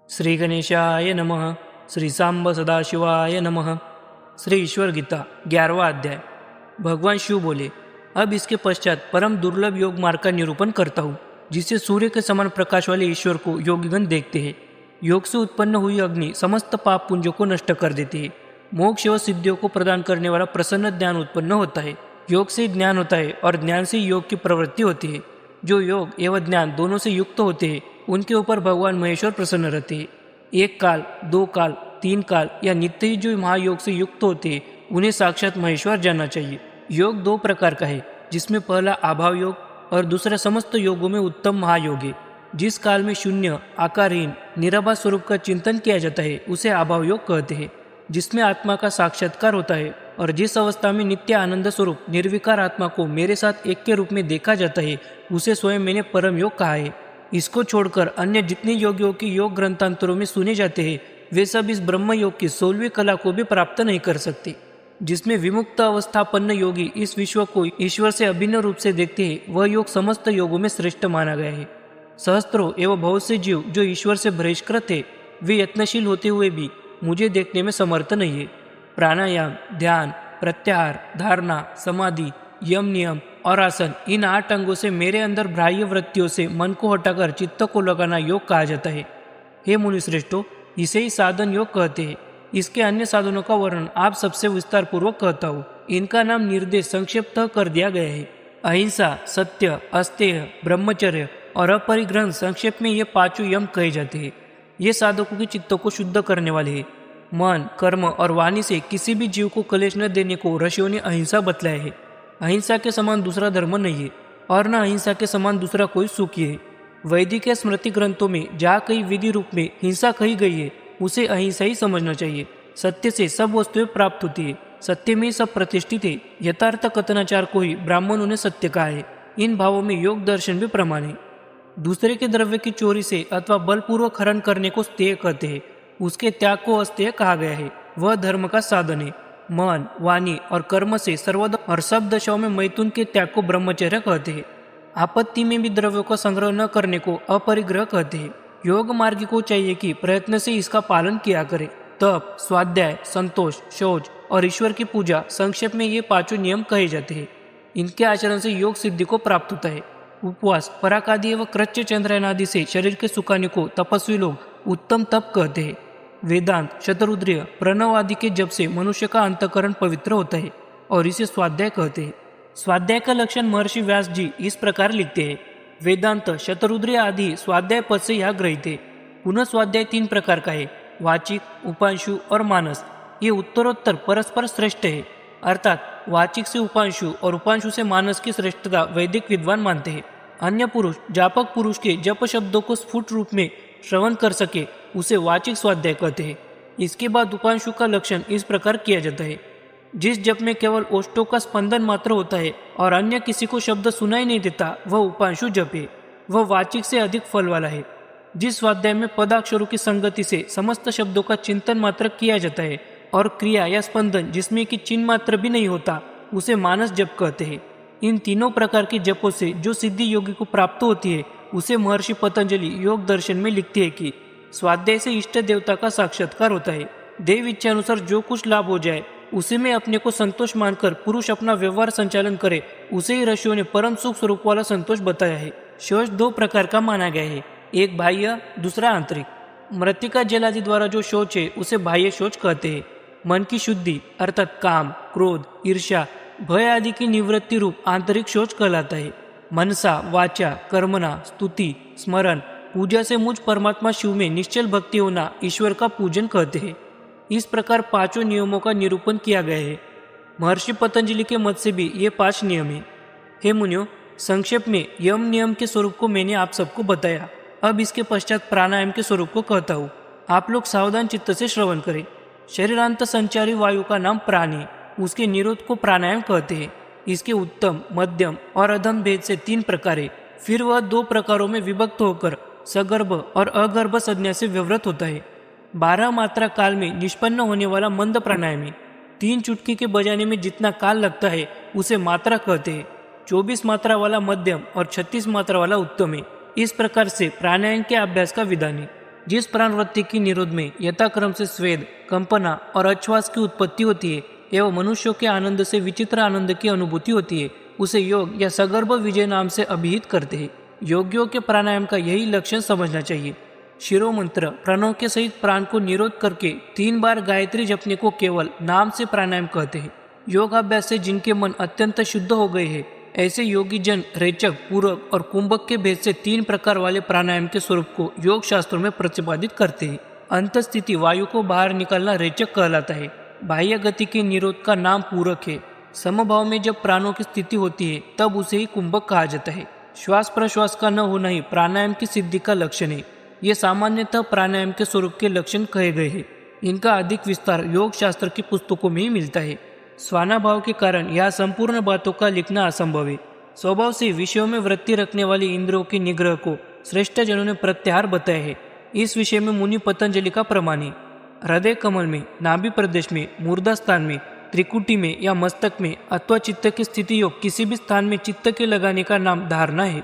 श्री गणेशाय नमः। श्री सांब सदाशिवाय नमः। श्री ईश्वर गीता 11वां अध्याय। भगवान शिव बोले, अब इसके पश्चात परम दुर्लभ योग मार्ग का निरूपण करता हूँ, जिससे सूर्य के समान प्रकाश वाले ईश्वर को योगीगण देखते हैं। योग से उत्पन्न हुई अग्नि समस्त पाप पुंजों को नष्ट कर देती है। मोक्ष व सिद्धियों को प्रदान करने वाला प्रसन्न ज्ञान उत्पन्न होता है। योग से ज्ञान होता है और ज्ञान से योग की प्रवृत्ति होती है। जो योग एवं ज्ञान दोनों से युक्त होते हैं, उनके ऊपर भगवान महेश्वर प्रसन्न रहते हैं। एक काल, दो काल, तीन काल या नित्य ही जो महायोग से युक्त होते हैं, उन्हें साक्षात महेश्वर जानना चाहिए। योग दो प्रकार का है, जिसमें पहला अभाव योग और दूसरा समस्त योगों में उत्तम महायोग है। जिस काल में शून्य, आकारहीन, निराभास स्वरूप का चिंतन किया जाता है, उसे अभाव योग कहते हैं। जिसमें आत्मा का साक्षात्कार होता है और जिस अवस्था में नित्य आनंद स्वरूप निर्विकार आत्मा को मेरे साथ एक के रूप में देखा जाता है, उसे स्वयं मैंने परम योग कहा है। इसको छोड़कर अन्य जितने योगियों की योग ग्रंथांतरों में सुने जाते हैं, वे सब इस ब्रह्म योग की 16वीं कला को भी प्राप्त नहीं कर सकते। जिसमें विमुक्त अवस्थापन्न योगी इस विश्व को ईश्वर से अभिन्न रूप से देखते हैं, वह योग समस्त योगों में श्रेष्ठ माना गया है। सहस्त्रों एवं बहुत से जीव जो ईश्वर से बहिष्कृत है, वे यत्नशील होते हुए भी मुझे देखने में समर्थ नहीं है। प्राणायाम, ध्यान, प्रत्याहार, धारणा, समाधि, यम नियम और आसन, इन 8 अंगों से मेरे अंदर बाह्य वृत्तियों से मन को हटाकर चित्त को लगाना योग कहा जाता है। हे मुनिश्रेष्ठों, इसे ही साधन योग कहते हैं। इसके अन्य साधनों का वर्णन आप सबसे विस्तार पूर्वक कहता हूँ। इनका नाम निर्देश संक्षिप्त कर दिया गया है। अहिंसा, सत्य, अस्तेय, ब्रह्मचर्य और अपरिग्रहण, संक्षेप में ये 5 यम कहे जाते हैं। ये साधकों के चित्तों को शुद्ध करने वाले हैं। मन, कर्म और वाणी से किसी भी जीव को कलेश न देने को ऋषियों ने अहिंसा बतलाया है। अहिंसा के समान दूसरा धर्म नहीं है और न अहिंसा के समान दूसरा कोई सुख है। वैदिक स्मृति ग्रंथों में जहाँ कहीं विधि रूप में हिंसा कही गई है, उसे अहिंसा ही समझना चाहिए। सत्य से सब वस्तुएं प्राप्त होती है, सत्य में सब प्रतिष्ठित है। यथार्थ कथनाचार को ही ब्राह्मणों ने सत्य कहा है। इन भावों में योग दर्शन भी प्रमाण है। दूसरे के द्रव्य की चोरी से अथवा बलपूर्वक हरण करने को स्तेय कहते हैं। उसके त्याग को अस्तेय कहा गया है। वह धर्म का साधन है। मन, वाणी और कर्म से सर्वदा और सब दशाओं में मैथुन के त्याग को ब्रह्मचर्य कहते हैं। आपत्ति में भी द्रव्यों का संग्रह न करने को अपरिग्रह कहते हैं। योग मार्गी को चाहिए कि प्रयत्न से इसका पालन किया करे। तप, स्वाध्याय, संतोष, शौच और ईश्वर की पूजा, संक्षेप में ये 5 नियम कहे जाते हैं। इनके आचरण से योग सिद्धि को प्राप्त होता है। उपवास, पराकादि एवं कृत्य चंद्रायन आदि से शरीर के सुखाने को तपस्वी लोग उत्तम तप कहते हैं। वेदांत, शतरुद्रीय, प्रणव आदि के जप से मनुष्य का अंतकरण पवित्र होता है और इसे स्वाध्याय कहते हैं। स्वाध्याय का लक्षण महर्षि व्यास जी इस प्रकार लिखते हैं। वेदांत, शतरुद्रीय आदि स्वाध्याय पद से यह ग्रहित है। पुनः स्वाध्याय 3 प्रकार का है, वाचिक, उपांशु और मानस। ये उत्तरोत्तर परस्पर श्रेष्ठ है, अर्थात वाचिक से उपांशु और उपांशु से मानस की श्रेष्ठता वैदिक विद्वान मानते हैं। अन्य पुरुष जापक पुरुष के जप शब्दों को स्फुट रूप में श्रवण कर सके, उसे वाचिक स्वाध्याय कहते हैं। इसके बाद उपांशु का लक्षण इस प्रकार किया जाता है। जिस जप में केवल ओष्ठों का स्पंदन मात्र होता है और अन्य किसी को शब्द सुनाई नहीं देता, वह उपांशु जप है। वह वाचिक से अधिक फल वाला है। जिस स्वाध्याय में पदाक्षरों की संगति से समस्त शब्दों का चिंतन मात्र किया जाता है और क्रिया या स्पंदन जिसमें कि चिन्ह मात्र भी नहीं होता, उसे मानस जप कहते हैं। इन तीनों प्रकार के जपों से जो सिद्धि योगी को प्राप्त होती है, उसे महर्षि पतंजलि योग दर्शन में लिखते हैं कि स्वाध्याय से इष्ट देवता का साक्षात्कार होता है। देव इच्छा अनुसार जो कुछ लाभ हो जाए, उसी में अपने को संतोष मानकर पुरुष अपना व्यवहार संचालन करे, उसे ही ऋषियों ने परम सुख स्वरूप वाला संतोष बताया है। शौच 2 प्रकार का माना गया है, एक बाह्य, दूसरा आंतरिक। मृत्तिका जल आदि द्वारा जो शौच है, उसे बाह्य शौच कहते हैं। मन की शुद्धि अर्थात काम, क्रोध, ईर्ष्या, भय आदि की निवृत्ति रूप आंतरिक शौच कहलाता है। मनसा, वाचा, कर्मणा, स्तुति, स्मरण, पूजा से मुझ परमात्मा शिव में निश्चल भक्ति होना ईश्वर का पूजन कहते हैं। इस प्रकार 5 नियमों का निरूपण किया गया है। महर्षि पतंजलि के मत से भी ये 5 नियम हैं। हे मुनियों, संक्षेप में यम नियम के स्वरूप को मैंने आप सबको बताया। अब इसके पश्चात प्राणायाम के स्वरूप को कहता हूँ। आप लोग सावधान चित्त से श्रवण करें। शरीरांत संचारी वायु का नाम प्राण है। उसके निरोध को प्राणायाम कहते हैं। इसके उत्तम, मध्यम और अधम भेद से 3 प्रकार है। फिर वह 2 प्रकारों में विभक्त होकर सगर्भ और अगर्भ संज्ञा से विवृत होता है। 12 मात्रा काल में निष्पन्न होने वाला मंद प्राणायाम है। 3 चुटकी के बजाने में जितना काल लगता है, उसे मात्रा कहते हैं। 24 मात्रा वाला मध्यम और 36 मात्रा वाला उत्तम है। इस प्रकार से प्राणायाम के अभ्यास का विधान है। जिस प्राणवृत्ति की निरोध में यथाक्रम से स्वेद, कंपना और अश्वास की उत्पत्ति होती है एवं मनुष्यों के आनंद से विचित्र आनंद की अनुभूति होती है, उसे योग या सगर्भ विजय नाम से अभिहित करते हैं। योगियों के प्राणायाम का यही लक्षण समझना चाहिए। शिरोमंत्र प्रणव के सहित प्राण को निरोध करके 3 बार गायत्री जपने को केवल नाम से प्राणायाम कहते हैं। योगाभ्यास से जिनके मन अत्यंत शुद्ध हो गए हैं, ऐसे योगी जन रेचक, पूरक और कुंभक के भेद से 3 प्रकार वाले प्राणायाम के स्वरूप को योग शास्त्रों में प्रतिपादित करते हैं। अंत स्थिति वायु को बाहर निकालना रेचक कहलाता है। बाह्य गति के निरोध का नाम पूरक है। समभाव में जब प्राणों की स्थिति होती है तब उसे ही कुंभक कहा जाता है। श्वास प्रश्वास का न होना ही प्राणायाम की सिद्धि का लक्षण है। ये सामान्यतः प्राणायाम के स्वरूप के लक्षण कहे गए हैं। इनका अधिक विस्तार योग शास्त्र की पुस्तकों में ही मिलता है। स्वानाभाव के कारण यह संपूर्ण बातों का लिखना असंभव है। स्वभाव से विषयों में वृत्ति रखने वाली इंद्रियों के निग्रह को श्रेष्ठ जनों ने प्रत्याहार बताया है। इस विषय में मुनि पतंजलि का प्रमाण है। हृदय कमल में, नाभि प्रदेश में, मूर्धा स्थान में, त्रिकुटी में या मस्तक में अथवा चित्त की स्थिति योग किसी भी स्थान में चित्त के लगाने का नाम धारणा है।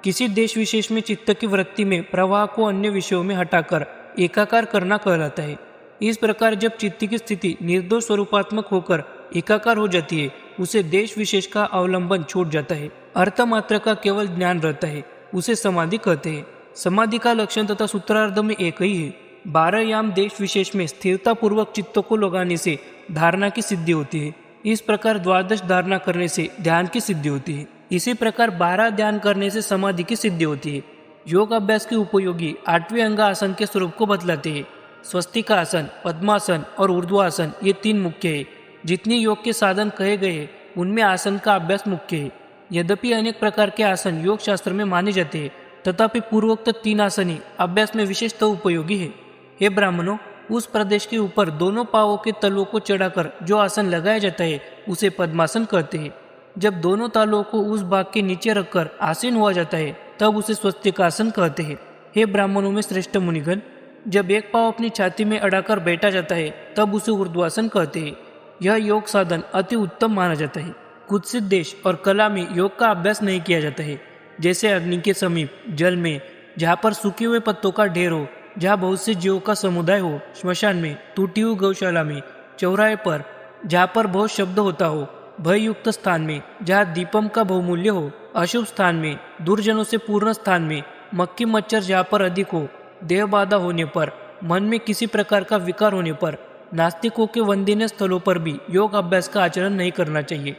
किसी देश विशेष में चित्त की वृत्ति में प्रवाह को अन्य विषयों में हटाकर एकाकार करना कहलाता है। इस प्रकार जब चित्त की स्थिति निर्दोष स्वरूपात्मक होकर एकाकार हो जाती है, उसे देश विशेष का अवलंबन छूट जाता है। अर्थ मात्र का केवल ज्ञान रहता है, उसे समाधि कहते हैं। समाधि का लक्षण तथा सूत्रार्थ में एक ही है। 12 याम देश विशेष में स्थिरता पूर्वक चित्त को लगाने से धारणा की सिद्धि होती है। इस प्रकार 12 धारणा करने से ध्यान की सिद्धि होती है। इसी प्रकार 12 ध्यान करने से समाधि की सिद्धि होती है। योग अभ्यास के उपयोगी 8वें अंग आसन के स्वरूप को बतलाते हैं। स्वस्तिक आसन, पद्मासन और ऊर्ध्वासन ये 3 मुख्य है। जितने योग के साधन कहे गए हैं उनमें आसन का अभ्यास मुख्य है। यद्यपि अनेक प्रकार के आसन योग शास्त्र में माने जाते हैं, तथापि पूर्वोक्त 3 आसन ही अभ्यास में विशेषतः उपयोगी है। हे ब्राह्मणों, उस प्रदेश के ऊपर दोनों पांवों के तलवों को चढ़ाकर जो आसन लगाया जाता है उसे पद्मासन कहते हैं। जब दोनों तालुओं को उस भाग के नीचे रखकर आसीन हुआ जाता है तब उसे स्वस्तिकासन कहते हैं। हे ब्राह्मणों में श्रेष्ठ मुनिगण, जब एक पांव अपनी छाती में अड़ाकर बैठा जाता है तब उसे ऊर्ध्वासन कहते हैं। यह योग साधन अति उत्तम माना जाता है। कुत्सित देश और कला में योग का अभ्यास नहीं किया जाता है, जैसे अग्नि के समीप, जल में, जहाँ पर सूखे हुए पत्तों का ढेर हो, जहाँ बहुत से जीवों का समुदाय हो, श्मशान में, टूटी हुई गौशाला में, चौराहे पर जहाँ पर बहुत शब्द होता हो, भययुक्त स्थान में जहाँ दीपम का बहुमूल्य हो, अशुभ स्थान में, दुर्जनों से पूर्ण स्थान में, मक्खी मच्छर जहाँ पर अधिक हो, देह बाधा होने पर, मन में किसी प्रकार का विकार होने पर, नास्तिकों के वंदनीय स्थलों पर भी योग अभ्यास का आचरण नहीं करना चाहिए।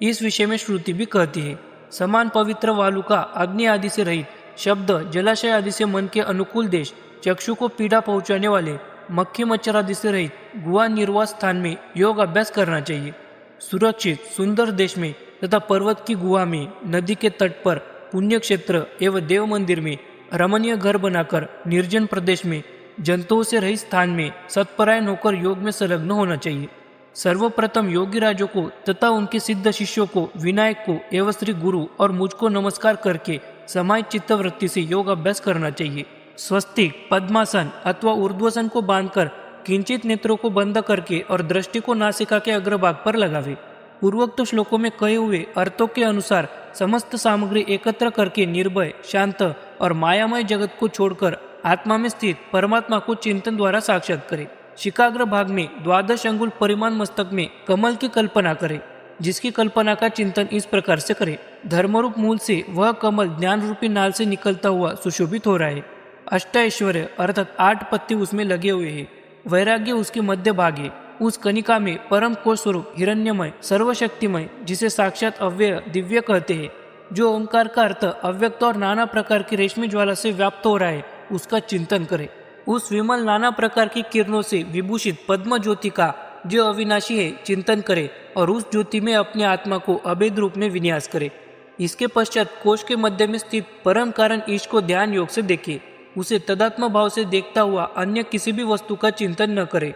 इस विषय में श्रुति भी कहती है, समान पवित्र वालु का अग्नि आदि से रहित, शब्द जलाशय आदि से मन के अनुकूल देश, चक्षु को पीड़ा पहुंचाने वाले मक्खी मच्छर आदि से रहित गुहा निर्वास स्थान में योग अभ्यास करना चाहिए। सुरक्षित सुंदर देश में तथा पर्वत की गुहा में, नदी के तट पर, पुण्य क्षेत्र एवं देव मंदिर में, रमणीय घर बनाकर निर्जन प्रदेश में, जंतुओं से रहित स्थान में सत्परायण होकर योग में संलग्न होना चाहिए। सर्वप्रथम योगी राजों को तथा उनके सिद्ध शिष्यों को, विनायक को एवं श्री गुरु और मुझको नमस्कार करके समाहित चित्तवृत्ति से योग अभ्यास करना चाहिए। स्वस्तिक, पद्मासन अथवा ऊर्ध्वासन को बांधकर किंचित नेत्रों को बंद करके और दृष्टि को नासिका के अग्रभाग पर लगावे। पूर्वोक्त श्लोकों में कहे हुए अर्थों के अनुसार समस्त सामग्री एकत्र करके निर्भय, शांत और मायामय जगत को छोड़कर आत्मा में स्थित परमात्मा को चिंतन द्वारा साक्षात करे। शिकाग्र भाग में 12 अंगुल परिमाण मस्तक में कमल की कल्पना करे, जिसकी कल्पना का चिंतन इस प्रकार से करे, धर्मरूप मूल से वह कमल ज्ञान रूपी नाल से निकलता हुआ सुशोभित हो रहा है। अष्ट ऐश्वर्य अर्थात 8 पत्ते उसमें लगे हुए हैं। वैराग्य उसके मध्य भाग है। उस कनिका में परम कोश स्वरूप हिरण्यमय, सर्वशक्तिमय, जिसे साक्षात अव्यय दिव्य कहते हैं, जो ओंकार का अर्थ अव्यक्त और नाना प्रकार की रेशमी ज्वाला से व्याप्त हो रहा है, उसका चिंतन करे। उस विमल नाना प्रकार की किरणों से विभूषित पद्म ज्योति का, जो अविनाशी है, चिंतन करे और उस ज्योति में अपने आत्मा को अभेद रूप में विन्यास करे। इसके पश्चात कोश के मध्य में स्थित परम कारण ईश को ध्यान योग से देखे। उसे तदात्म भाव से देखता हुआ अन्य किसी भी वस्तु का चिंतन न करे।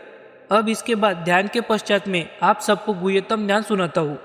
अब इसके बाद ध्यान के पश्चात में आप सबको गुह्यतम ज्ञान सुनाता हूँ।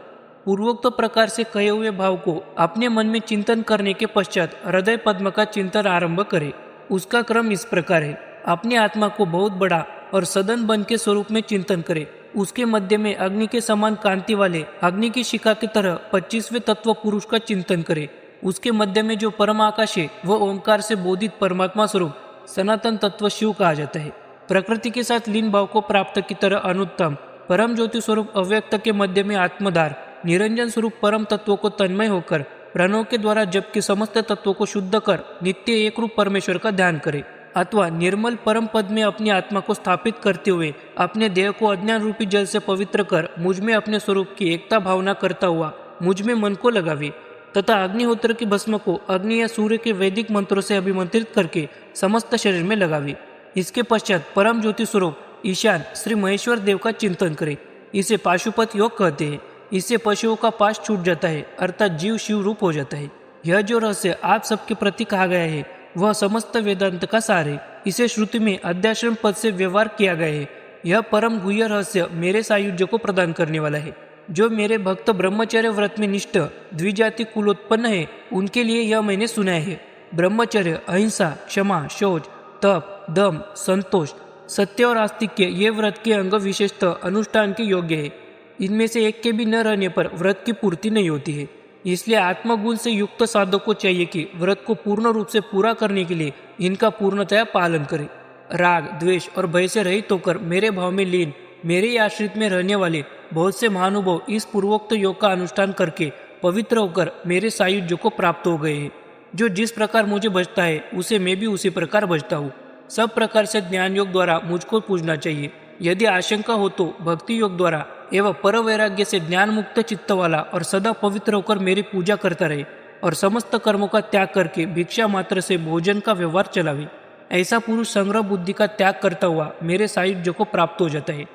पूर्वोक्त प्रकार से कहे हुए भाव को अपने मन में चिंतन करने के पश्चात हृदय पद्म का चिंतन आरंभ करे। उसका क्रम इस प्रकार है, अपने आत्मा को बहुत बड़ा और सदन बन के स्वरूप में चिंतन करे। उसके मध्य में अग्नि के समान कांति वाले अग्नि की शिखा की तरह 25वें तत्व पुरुष का चिंतन करे। उसके मध्य में जो परम आकाश है, वह ओंकार से बोधित परमात्मा स्वरूप सनातन तत्व शिव कहा जाता है। प्रकृति के साथ लीन भाव को प्राप्त की तरह अनुत्तम परम ज्योति स्वरूप अव्यक्त के मध्य में आत्मधार निरंजन स्वरूप परम तत्वों को तन्मय होकर प्रणव के द्वारा जबकि समस्त तत्वों को शुद्ध कर नित्य एक रूप परमेश्वर का ध्यान करे, अथवा निर्मल परम पद में अपनी आत्मा को स्थापित करते हुए अपने देह को अज्ञान रूपी जल से पवित्र कर मुझ में अपने स्वरूप की एकता भावना करता हुआ मुझ में मन को लगावे, तथा अग्निहोत्र की भस्म को अग्नि या सूर्य के वैदिक मंत्रों से अभिमंत्रित करके समस्त शरीर में लगावे। इसके पश्चात परम ज्योति स्वरूप ईशान श्री महेश्वर देव का चिंतन करे। इसे पाशुपत योग कहते हैं। इससे पशुओं का पाश छूट जाता है, अर्थात जीव शिव रूप हो जाता है। यह जो रहस्य आप सबके प्रति कहा गया है वह समस्त वेदांत का सार है। इसे श्रुति में अध्याश्रम पद से व्यवहार किया गया है। यह परम गुह्य रहस्य मेरे सायुज्य को प्रदान करने वाला है। जो मेरे भक्त ब्रह्मचर्य व्रत में निष्ठ द्विजाति कुलोत्पन्न है उनके लिए यह मैंने सुनाया है। ब्रह्मचर्य, अहिंसा, क्षमा, शौच, तप, दम, संतोष, सत्य और आस्तिक्य ये व्रत के अंग विशेषतः अनुष्ठान के योग्य है। इनमें से एक के भी न रहने पर व्रत की पूर्ति नहीं होती है। इसलिए आत्मगुण से युक्त साधक को चाहिए कि व्रत को पूर्ण रूप से पूरा करने के लिए इनका पूर्णतया पालन करे। राग, द्वेष और भय से रहित होकर मेरे भाव में लीन मेरे ही आश्रित में रहने वाले बहुत से महानुभाव इस पूर्वोक्त योग का अनुष्ठान करके पवित्र होकर मेरे सायुज्य को प्राप्त हो गए हैं। जो जिस प्रकार मुझे बचता है उसे मैं भी उसी प्रकार बचता हूँ। सब प्रकार से ज्ञान योग द्वारा मुझको पूजना चाहिए। यदि आशंका हो तो भक्ति योग द्वारा एवं पर वैराग्य से ज्ञान मुक्त चित्त वाला और सदा पवित्र होकर मेरी पूजा करता रहे और समस्त कर्मों का त्याग करके भिक्षा मात्र से भोजन का व्यवहार चलावे। ऐसा पुरुष संग्रह बुद्धि का त्याग करता हुआ मेरे सायुज्य को प्राप्त हो जाता है।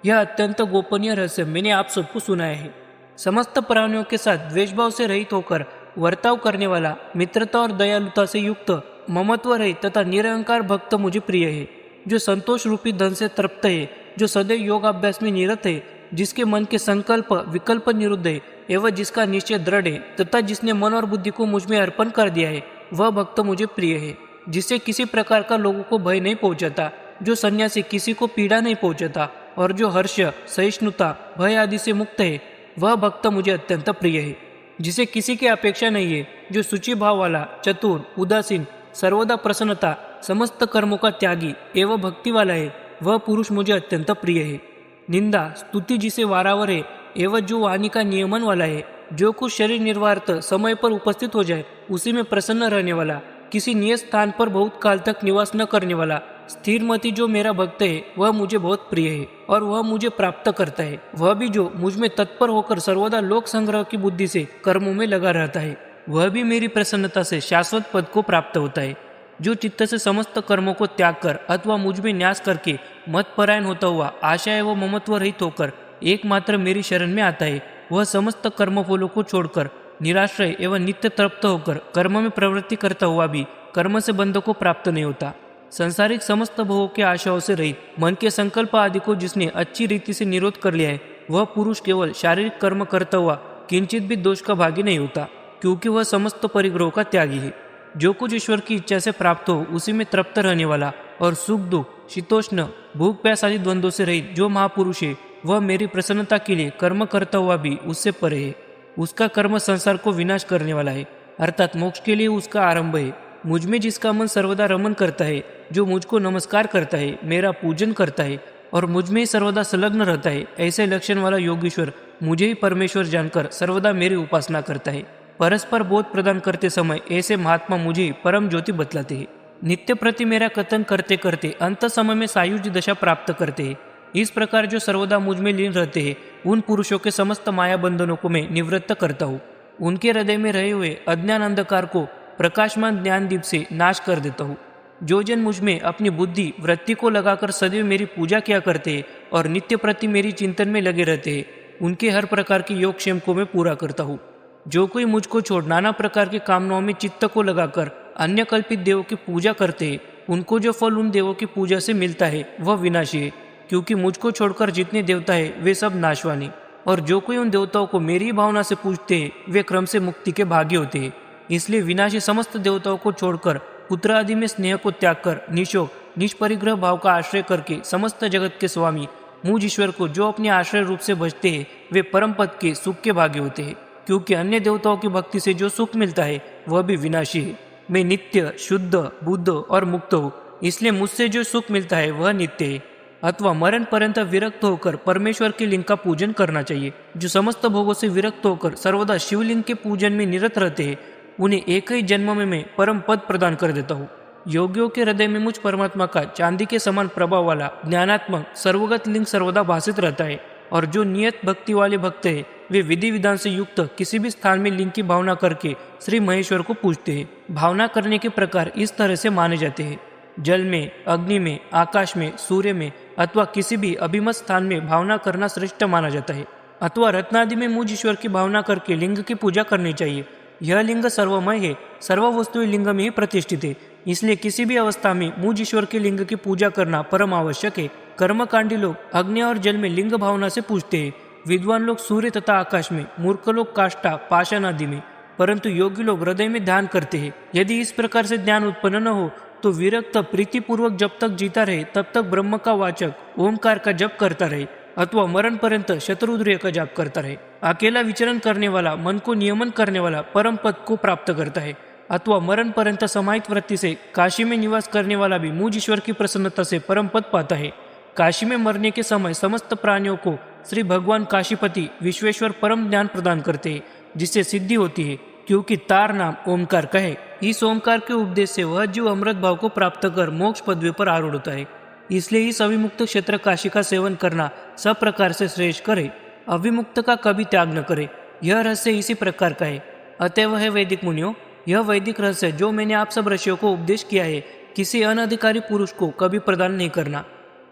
यह अत्यंत गोपनीय रहस्य मैंने आप सबको सुनाया है। समस्त प्राणियों के साथ द्वेषभाव से रहित होकर वर्ताव करने वाला, मित्रता और दयालुता से युक्त, ममत्व रहित तथा निरहंकार भक्त मुझे प्रिय है। जो संतोष रूपी धन से तृप्त है, जो सदैव योगाभ्यास में निरत है, जिसके मन के संकल्प विकल्प निरुद्ध है एवं जिसका निश्चय दृढ़ है तथा जिसने मन और बुद्धि को मुझ में अर्पण कर दिया है, वह भक्त मुझे प्रिय है। जिससे किसी प्रकार का लोगों को भय नहीं पहुंचाता, जो सन्यासी किसी को पीड़ा नहीं पहुंचाता और जो हर्ष, सहिष्णुता, भय आदि से मुक्त है, वह भक्त मुझे अत्यंत प्रिय है। जिसे किसी की अपेक्षा नहीं है, जो शुचि भाव वाला, चतुर, उदासीन, सर्वदा प्रसन्नता, समस्त कर्मों का त्यागी एवं भक्ति वाला है, वह पुरुष मुझे अत्यंत प्रिय है। निंदा स्तुति जिसे वारावर है एवं जो वाणी का नियमन वाला है, जो कुछ शरीर निर्वार्थ समय पर उपस्थित हो जाए उसी में प्रसन्न रहने वाला, किसी नियत स्थान पर बहुत काल तक निवास न करने वाला, स्थिर मति जो मेरा भक्त है वह मुझे बहुत प्रिय है और वह मुझे प्राप्त करता है। वह भी जो मुझ में तत्पर होकर सर्वदा लोक संग्रह की बुद्धि से कर्मों में लगा रहता है, वह भी मेरी प्रसन्नता से शाश्वत पद को प्राप्त होता है। जो चित्त से समस्त कर्मों को त्याग कर अथवा मुझ में न्यास करके मत परायण होता हुआ आशा एवं ममत्व रहित होकर एकमात्र मेरी शरण में आता है, वह समस्त कर्मफलों को छोड़कर निराश्रय एवं नित्य तृप्त होकर कर्म में प्रवृत्ति करता हुआ भी कर्म से बंध को प्राप्त नहीं होता। संसारिक समस्त भोगों के आशाओं से रहित मन के संकल्प आदि को जिसने अच्छी रीति से निरोध कर लिया है, वह पुरुष केवल शारीरिक कर्म करता हुआ किंचित भी दोष का भागी नहीं होता, क्योंकि वह समस्त परिग्रहों का त्यागी है। जो कुछ ईश्वर की इच्छा से प्राप्त हो उसी में तृप्त रहने वाला और सुख दुख, शीतोष्ण, भूख प्यास आदि द्वंद्वों से रहित जो महापुरुष है, वह मेरी प्रसन्नता के लिए कर्म करता हुआ भी उससे परे है। उसका कर्म संसार को विनाश करने वाला है, अर्थात मोक्ष के लिए उसका आरंभ है। मुझ में जिसका मन सर्वदा रमन करता है, जो मुझको नमस्कार करता है, मेरा पूजन करता है और मुझ में ही सर्वदा संलग्न रहता है, ऐसे लक्षण वाला योगीश्वर मुझे ही परमेश्वर जानकर सर्वदा मेरी उपासना करता है। परस्पर बोध प्रदान करते समय ऐसे महात्मा मुझे परम ज्योति बतलाते हैं। नित्य प्रति मेरा कथन करते करते अंत समय में सायुज्य दशा प्राप्त करते हैं। इस प्रकार जो सर्वदा मुझ में लीन रहते हैं, उन पुरुषों के समस्त माया बंधनों को मैं निवृत्त करता हूँ। उनके हृदय में रहे हुए अज्ञान अंधकार को प्रकाशमान ज्ञान दीप से नाश कर देता हूँ। जो जन मुझ में अपनी बुद्धि वृत्ति को लगाकर सदैव मेरी पूजा किया करते हैं और नित्य प्रति मेरी चिंतन में लगे रहते हैं, उनके हर प्रकार की योगक्षेम को मैं पूरा करता हूँ। जो कोई मुझको छोड़ नाना प्रकार की कामनाओं में चित्त को लगाकर अन्य कल्पित देवों की पूजा करते हैं, उनको जो फल उन देवों की पूजा से मिलता है वह विनाशी है, क्योंकि मुझको छोड़कर जितने देवता है वे सब नाशवानी। और जो कोई उन देवताओं को मेरी भावना से पूजते हैं, वे क्रम से मुक्ति के भागी होते हैं। इसलिए विनाशी समस्त देवताओं को छोड़कर पुत्र आदि में स्नेह को त्याग कर निशोक निष्परिग्रह भाव का आश्रय करके समस्त जगत के स्वामी मुझ ईश्वर को जो अपने आश्रय रूप से भजते हैं, वे परम पद के सुख के भागी होते हैं। क्योंकि अन्य देवताओं की भक्ति से जो सुख मिलता है वह भी विनाशी है। मैं नित्य, शुद्ध, बुद्ध और मुक्त हूँ। इसलिए मुझसे जो सुख मिलता है वह नित्य है। अथवा मरण पर्यंत विरक्त होकर परमेश्वर के लिंग का पूजन करना चाहिए। जो समस्त भोगों से विरक्त होकर सर्वदा शिवलिंग के पूजन में निरत रहते हैं, उन्हें एक ही जन्म में मैं परम पद प्रदान कर देता हूँ। योगियों के हृदय में मुझ परमात्मा का चांदी के समान प्रभाव वाला ज्ञानात्मक सर्वगत लिंग सर्वदा भाषित रहता है। और जो नियत भक्ति वाले भक्त हैं, वे विधि विधान से युक्त किसी भी स्थान में लिंग की भावना करके श्री महेश्वर को पूजते हैं। भावना करने के प्रकार इस तरह से माने जाते हैं। जल में, अग्नि में, आकाश में, सूर्य में अथवा किसी भी अभिमत स्थान में भावना करना श्रेष्ठ माना जाता है। अथवा रत्नादि में मुझ ईश्वर की भावना करके लिंग की पूजा करनी चाहिए। यह लिंग सर्वमय है, सर्व वस्तुएं लिंग में ही प्रतिष्ठित है। इसलिए किसी भी अवस्था में मुझ ईश्वर के लिंग की पूजा करना परम आवश्यक है। कर्मकांडी लोग अग्नि और जल में लिंग भावना से पूजते हैं। विद्वान लोग सूर्य तथा आकाश में, मूर्ख लोग काष्ठा पाषाण आदि में, परंतु योगी लोग हृदय में ध्यान करते हैं। यदि इस प्रकार से ध्यान उत्पन्न न हो तो विरक्त प्रीतिपूर्वक जब तक जीता रहे तब तक ब्रह्म का वाचक ओमकार का जप करता रहे, अथवा मरण पर्यंत शत्रुद्रिय का जाप करता रहे। अकेला विचरण करने वाला, मन को नियमन करने वाला परम पद को प्राप्त करता है। अथवा मरण पर्यंत समाहित वृत्ति से काशी में निवास करने वाला भी मुझ ईश्वर की प्रसन्नता से परम पद पाता है। काशी में मरने के समय समस्त प्राणियों को श्री भगवान काशीपति विश्वेश्वर परम ज्ञान प्रदान करते हैं, जिससे सिद्धि होती है, क्योंकि तार नाम ओमकार का है। इस ओमकार के उपदेश से वह जीव अमृत भाव को प्राप्त कर मोक्ष पदवी पर आरूढ़ होता है। इसलिए इस अविमुक्त क्षेत्र काशी का सेवन करना सब प्रकार से श्रेष्ठ करे, अविमुक्त का कभी त्याग न करे। यह रहस्य इसी प्रकार का है। अतएव है वैदिक मुनियों, यह वैदिक रहस्य जो मैंने आप सब ऋषियों को उपदेश किया है, किसी अनधिकारी पुरुष को कभी प्रदान नहीं करना।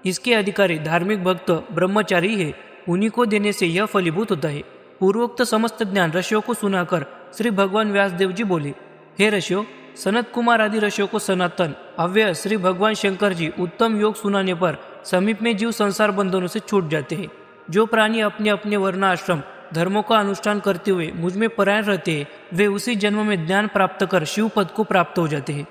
इसके अधिकारी धार्मिक भक्त ब्रह्मचारी है, उन्हीं को देने से यह फलीभूत होता है। पूर्वोक्त समस्त ज्ञान ऋषियों को सुनाकर श्री भगवान व्यासदेव जी बोले, हे ऋषियों, सनत कुमार आदि ऋषियों को सनातन अव्यय श्री भगवान शंकर जी उत्तम योग सुनाने पर समीप में जीव संसार बंधनों से छूट जाते हैं। जो प्राणी अपने अपने वर्णाश्रम धर्मों का अनुष्ठान करते हुए मुझ में परायण रहते हैं, वे उसी जन्म में ज्ञान प्राप्त कर शिव पद को प्राप्त हो जाते हैं।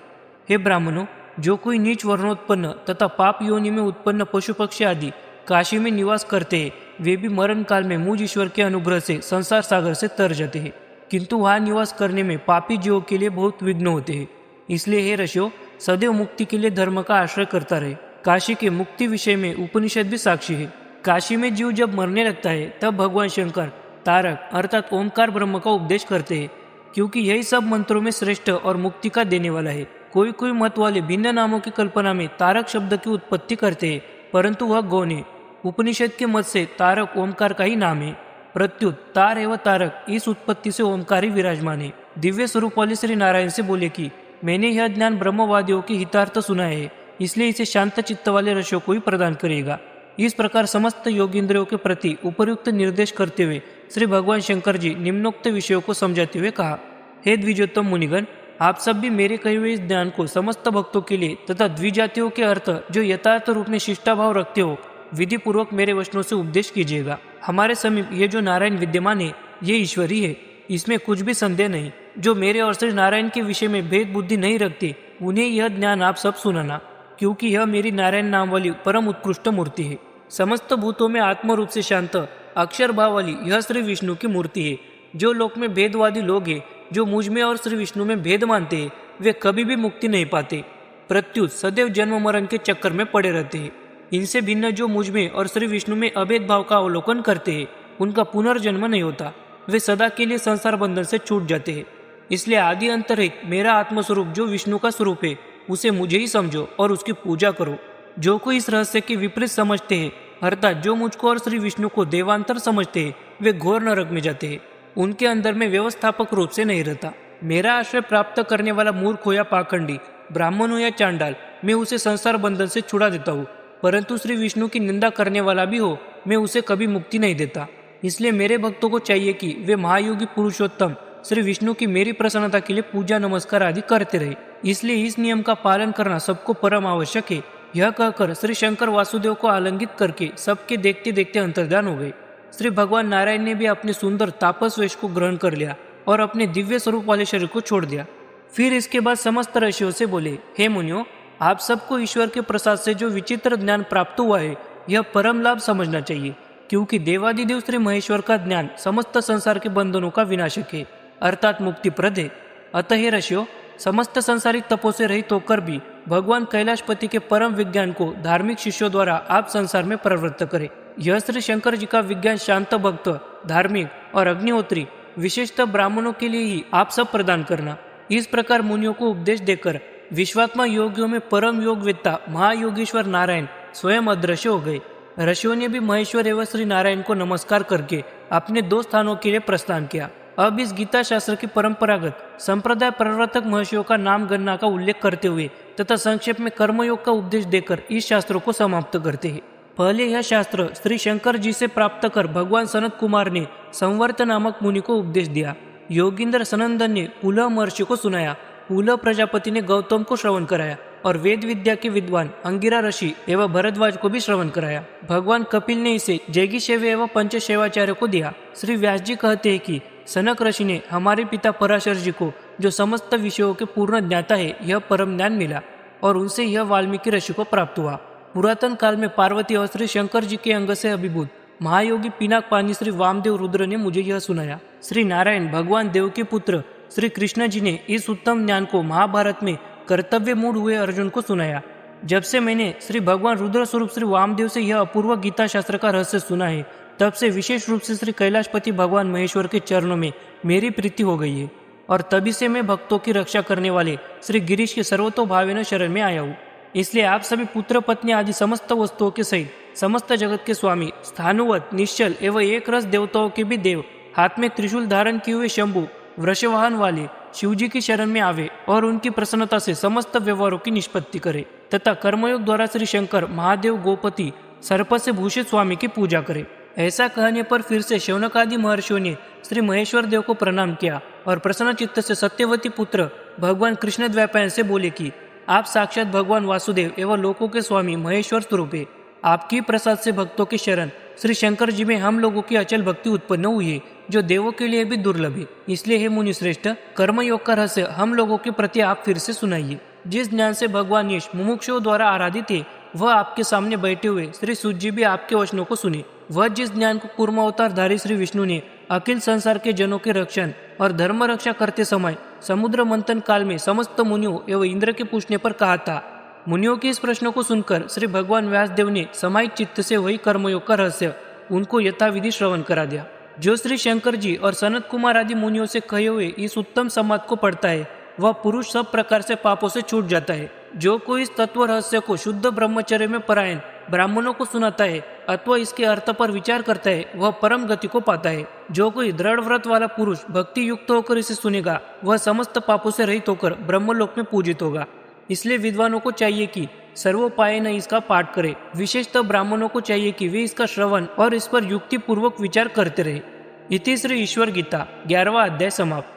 हे ब्राह्मणों, जो कोई नीच वर्णोत्पन्न तथा पाप योनि में उत्पन्न पशु पक्षी आदि काशी में निवास करते हैं, वे भी मरण काल में मुझ ईश्वर के अनुग्रह से संसार सागर से तर जाते हैं। किंतु वहाँ निवास करने में पापी जीवों के लिए बहुत विघ्न होते हैं। इसलिए हे ऋषियों, सदैव मुक्ति के लिए धर्म का आश्रय करता रहे। काशी के मुक्ति विषय में उपनिषद भी साक्षी है। काशी में जीव जब मरने लगता है तब भगवान शंकर तारक अर्थात ओमकार ब्रह्म का उपदेश करते हैं, क्योंकि यही सब मंत्रों में श्रेष्ठ और मुक्ति का देने वाला है। कोई कोई मत वाले भिन्न नामों की कल्पना में तारक शब्द की उत्पत्ति करते हैं, परंतु वह गौण है। उपनिषद के मत से तारक ओमकार का ही नाम है। प्रत्युत तार एवं तारक इस उत्पत्ति से ओमकार ही विराजमान है। दिव्य स्वरूप वाले श्री नारायण से बोले कि मैंने यह ज्ञान ब्रह्मवादियों के हितार्थ सुना है, इसलिए इसे शांत चित्त वाले ऋषियों को ही प्रदान करेगा। इस प्रकार समस्त योगींद्रियों के प्रति उपयुक्त निर्देश करते हुए श्री भगवान शंकर जी निम्नोक्त विषयों को समझाते हुए कहा, हे द्विजोत्तम मुनिगण, आप सब भी मेरे कहे हुए इस ज्ञान को समस्त भक्तों के लिए तथा द्विजातियों के अर्थ जो यथार्थ रूप में शिष्टाभाव रखते हो विधि पूर्वक मेरे वचनों से उपदेश कीजिएगा। हमारे समीप ये जो नारायण विद्यमान है, ये ईश्वरी है, इसमें कुछ भी संदेह नहीं। जो मेरे और श्री नारायण के विषय में भेद बुद्धि नहीं रखते, उन्हें यह ज्ञान आप सब सुनाना, क्योंकि यह मेरी नारायण नाम वाली परम उत्कृष्ट मूर्ति है। समस्त भूतों में आत्म रूप से शांत अक्षर भाव वाली यह श्री विष्णु की मूर्ति है। जो लोक में भेदवादी लोग हैं, जो मुझ में और श्री विष्णु में भेद मानते हैं, वे कभी भी मुक्ति नहीं पाते, प्रत्युत सदैव जन्म मरण के चक्कर में पड़े रहते हैं। इनसे भिन्न जो मुझ में और श्री विष्णु में अभेद भाव का अवलोकन करते हैं, उनका पुनर्जन्म नहीं होता, वे सदा के लिए संसार बंधन से छूट जाते हैं। इसलिए आदि अंतरिक मेरा आत्मस्वरूप जो विष्णु का स्वरूप है, उसे मुझे ही समझो और उसकी पूजा करो। जो कोई इस रहस्य के विपरीत समझते हैं, अर्थात जो मुझको और श्री विष्णु को देवांतर समझते हैं, वे घोर नरक में जाते हैं। उनके अंदर में व्यवस्थापक रूप से नहीं रहता। मेरा आश्रय प्राप्त करने वाला मूर्ख हो या पाखंडी, ब्राह्मण हो या चांडाल, मैं उसे संसार बंधन से छुड़ा देता हूँ, परंतु श्री विष्णु की निंदा करने वाला भी हो, मैं उसे कभी मुक्ति नहीं देता। इसलिए मेरे भक्तों को चाहिए कि वे महायोगी पुरुषोत्तम श्री विष्णु की मेरी प्रसन्नता के लिए पूजा नमस्कार आदि करते रहे। इसलिए इस नियम का पालन करना सबको परम आवश्यक है। यह कहकर श्री शंकर वासुदेव को आलिंगित करके सबके देखते देखते अंतर्धान हो गए। श्री भगवान नारायण ने भी अपने सुंदर तापस वेश को ग्रहण कर लिया और अपने दिव्य स्वरूप वाले शरीर को छोड़ दिया। फिर इसके बाद समस्त ऋषियों से बोले, हे मुनियों, आप सबको ईश्वर के प्रसाद से जो विचित्र ज्ञान प्राप्त हुआ है, यह परम लाभ समझना चाहिए, क्योंकि देवादिदेव श्री महेश्वर का ज्ञान समस्त संसार के बंधनों का विनाशक है, अर्थात मुक्तिप्रद है। अतः हे ऋषियों, समस्त संसारिक तपों से रहित होकर भी भगवान कैलाशपति के परम विज्ञान को धार्मिक शिष्यों द्वारा आप संसार में प्रवृत्त करें। यह श्री शंकर जी का विज्ञान शांत भक्त, धार्मिक और अग्निहोत्री विशेषतः ब्राह्मणों के लिए ही आप सब प्रदान करना। इस प्रकार मुनियों को उपदेश देकर विश्वात्मा योगियों में परम योगवेत्ता महायोगेश्वर नारायण स्वयं अदृश्य हो गए। ऋषियों ने भी महेश्वर एवं श्री नारायण को नमस्कार करके अपने 2 स्थानों के लिए प्रस्थान किया। अब इस गीता शास्त्र की परंपरागत संप्रदाय प्रवर्तक महर्षियों का नाम गणना का उल्लेख करते हुए तथा संक्षेप में कर्मयोग का उपदेश देकर इस शास्त्रों को समाप्त करते हैं। पहले यह शास्त्र श्री शंकर जी से प्राप्त कर भगवान सनत कुमार ने संवर्त नामक मुनि को उपदेश दिया। योगींद्र सनंदन ने पुलह महर्षि को सुनाया। पुलह प्रजापति ने गौतम को श्रवण कराया और वेद विद्या के विद्वान अंगिरा ऋषि एवं भरद्वाज को भी श्रवण कराया। भगवान कपिल ने इसे जैगीशेव एवं पंचशेवाचार्य को दिया। श्री व्यास जी कहते हैं कि सनक ऋषि ने हमारे पिता पराशर जी को, जो समस्त विषयों के पूर्ण ज्ञाता है, यह परम ज्ञान मिला और उनसे यह वाल्मीकि ऋषि को प्राप्त हुआ। पुरातन काल में पार्वती और श्री शंकर जी के अंग से अभिभूत महायोगी पिनाक पानी श्री वामदेव रुद्र ने मुझे यह सुनाया। श्री नारायण भगवान देव के पुत्र श्री कृष्ण जी ने इस उत्तम ज्ञान को महाभारत में कर्तव्य मूढ़ हुए अर्जुन को सुनाया। जब से मैंने श्री भगवान रुद्र स्वरूप श्री वामदेव से यह अपूर्व गीता शास्त्र का रहस्य सुना है, तब से विशेष रूप से श्री कैलाशपति भगवान महेश्वर के चरणों में मेरी प्रीति हो गई है और तभी से मैं भक्तों की रक्षा करने वाले श्री गिरीश के सर्वतोभावेन शरण में आया हूँ। इसलिए आप सभी पुत्र पत्नी आदि समस्त वस्तुओं के सहित समस्त जगत के स्वामी, स्थानुवत, निश्चल एवं एक रस देवताओं के भी देव, हाथ में त्रिशूल धारण किए हुए शंभु वृषवाहन वाले शिवजी की शरण में आवे और उनकी प्रसन्नता से समस्त व्यवहारों की निष्पत्ति करे तथा कर्मयोग द्वारा श्री शंकर महादेव गोपति सर्प से भूषित स्वामी की पूजा करे। ऐसा कहने पर फिर से शौनक आदि महर्षियों ने श्री महेश्वर देव को प्रणाम किया और प्रसन्न चित्त से सत्यवती पुत्र भगवान कृष्ण द्वैपायन से बोले कि आप साक्षात भगवान वासुदेव एवं लोकों के स्वामी महेश्वर स्वरूप है। आपकी प्रसाद से भक्तों की शरण श्री शंकर जी में हम लोगों की अचल भक्ति उत्पन्न हुई है, जो देवों के लिए भी दुर्लभ है। इसलिए हे मुनि श्रेष्ठ, कर्मयोग का रहस्य हम लोगों के प्रति आप फिर से सुनाइए। जिस ज्ञान से भगवान यश मुमुक्षुओं द्वारा आराधित है, वह आपके सामने बैठे हुए श्री सूत जी भी आपके वचनों को सुने। वह जिस ज्ञान को कूर्म अवतारधारी श्री विष्णु ने अखिल संसार के जनों के रक्षण और धर्म रक्षा करते समय समुद्र मंथन काल में समस्त मुनियों एवं इंद्र के पूछने पर कहा था। मुनियों के इस प्रश्न को सुनकर श्री भगवान व्यासदेव ने समाहित चित्त से वही कर्मयोग का रहस्य उनको यथाविधि श्रवण करा दिया। जो श्री शंकर जी और सनत कुमार आदि मुनियों से कहे हुए इस उत्तम संवाद को पढ़ता है, वह पुरुष सब प्रकार से पापों से छूट जाता है। जो कोई इस तत्व रहस्य को शुद्ध ब्रह्मचर्य में परायण ब्राह्मणों को सुनाता है अथवा इसके अर्थ पर विचार करता है, वह परम गति को पाता है। जो कोई दृढ़ व्रत वाला पुरुष भक्ति युक्त होकर इसे सुनेगा, वह समस्त पापों से रहित होकर ब्रह्मलोक में पूजित होगा। इसलिए विद्वानों को चाहिए कि सर्वोपायन इसका पाठ करें। विशेषतः ब्राह्मणों को चाहिए कि वे इसका श्रवण और इस पर युक्ति पूर्वक विचार करते रहे। इति श्री ईश्वर गीता 11वां अध्याय समाप्त।